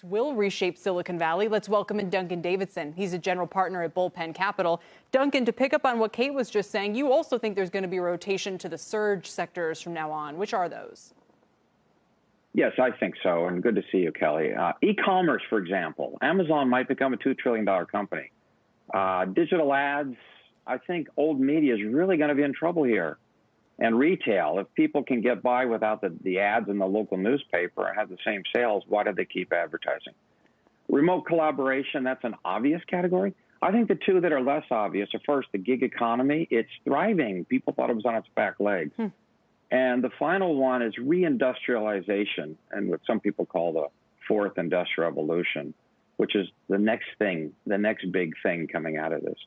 Will reshape Silicon Valley. Let's welcome in Duncan Davidson. He's a general partner at Bullpen Capital. Duncan, to pick up on what Kate was just saying, you also think there's going to be a rotation to the surge sectors from now on. Which are those? Yes, I think so. And good to see you, Kelly. E-commerce, for example. Amazon might become a $2 trillion company. Digital ads, I think old media is really going to be in trouble here. And retail, if people can get by without the ads in the local newspaper and have the same sales, why do they keep advertising? Remote collaboration, that's an obvious category. I think the two that are less obvious are, first, the gig economy. It's thriving. People thought it was on its back legs. And the final one is reindustrialization, and what some people call the fourth industrial revolution, which is the next thing, the next big thing coming out of this.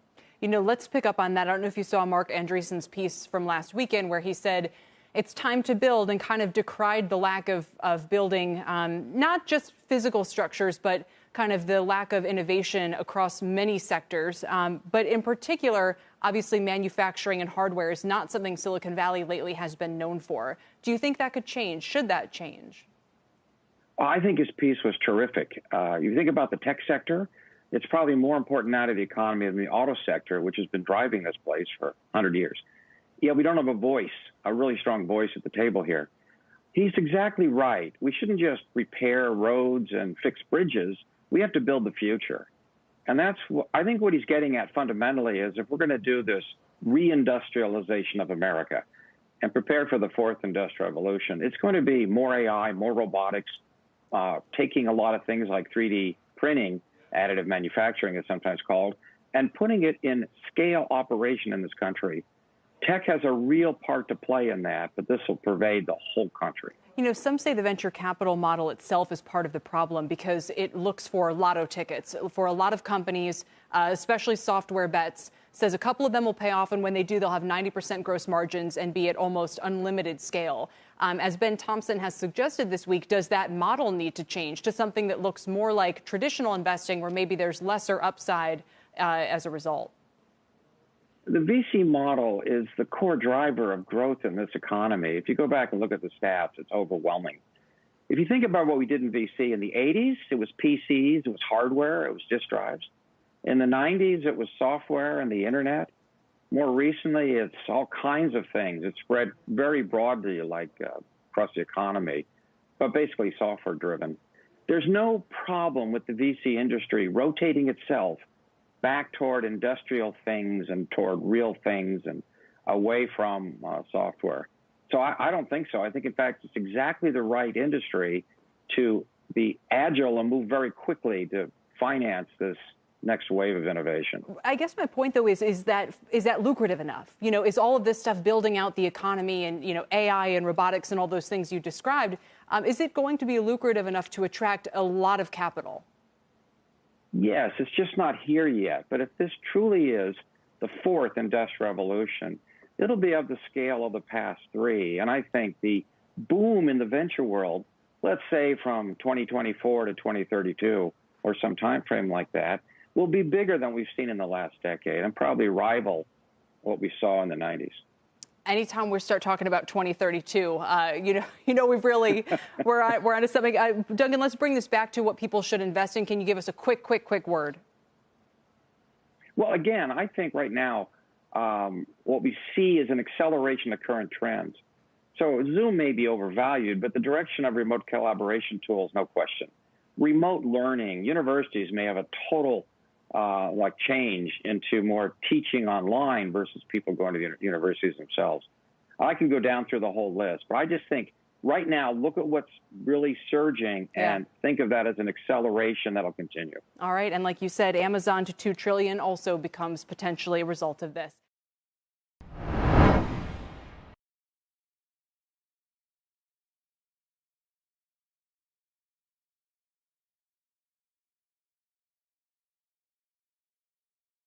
You know, let's pick up on that. I don't know if you saw Marc Andreessen's piece from last weekend where he said it's time to build and kind of decried the lack of building, not just physical structures, but kind of the lack of innovation across many sectors. But in particular, obviously, manufacturing and hardware is not something Silicon Valley lately has been known for. Do you think that could change? Should that change? I think his piece was terrific. You think about the tech sector, it's probably more important now to the economy than the auto sector, which has been driving this place for 100 years. Yeah, we don't have a voice, a really strong voice at the table here. He's exactly right. We shouldn't just repair roads and fix bridges. We have to build the future. And that's what I think what he's getting at fundamentally is if we're going to do this reindustrialization of America and prepare for the fourth industrial revolution, it's going to be more AI, more robotics, taking a lot of things like 3D printing, additive manufacturing is sometimes called, and putting it in scale operation in this country. Tech has a real part to play in that, but this will pervade the whole country. You know, some say the venture capital model itself is part of the problem because it looks for lotto tickets. For a lot of companies, especially software bets, says a couple of them will pay off, and when they do, they'll have 90% gross margins and be at almost unlimited scale. As Ben Thompson has suggested this week, does that model need to change to something that looks more like traditional investing where maybe there's lesser upside as a result? The VC model is the core driver of growth in this economy. If you go back and look at the stats, it's overwhelming. If you think about what we did in VC in the 80s, it was PCs, it was hardware, it was disk drives. In the 90s, it was software and the internet. More recently, it's all kinds of things. It's spread very broadly, like across the economy, but basically software driven. There's no problem with the VC industry rotating itself back toward industrial things and toward real things and away from software. So I don't think so. I think, in fact, it's exactly the right industry to be agile and move very quickly to finance this next wave of innovation. I guess my point, though, is that lucrative enough? You know, is all of this stuff building out the economy and, you know, AI and robotics and all those things you described, is it going to be lucrative enough to attract a lot of capital? Yes, it's just not here yet. But if this truly is the fourth industrial revolution, it'll be of the scale of the past three. And I think the boom in the venture world, let's say from 2024 to 2032 or some time frame like that, will be bigger than we've seen in the last decade and probably rival what we saw in the 90s. Anytime we start talking about 2032, we've really we're onto something. Duncan, let's bring this back to what people should invest in. Can you give us a quick word? Well, again, I think right now what we see is an acceleration of current trends. So Zoom may be overvalued, but the direction of remote collaboration tools, no question. Remote learning, universities may have a total change into more teaching online versus people going to the universities themselves. I can go down through the whole list, but I just think right now, look at what's really surging and think of that as an acceleration that'll continue. All right. And like you said, Amazon to $2 trillion also becomes potentially a result of this.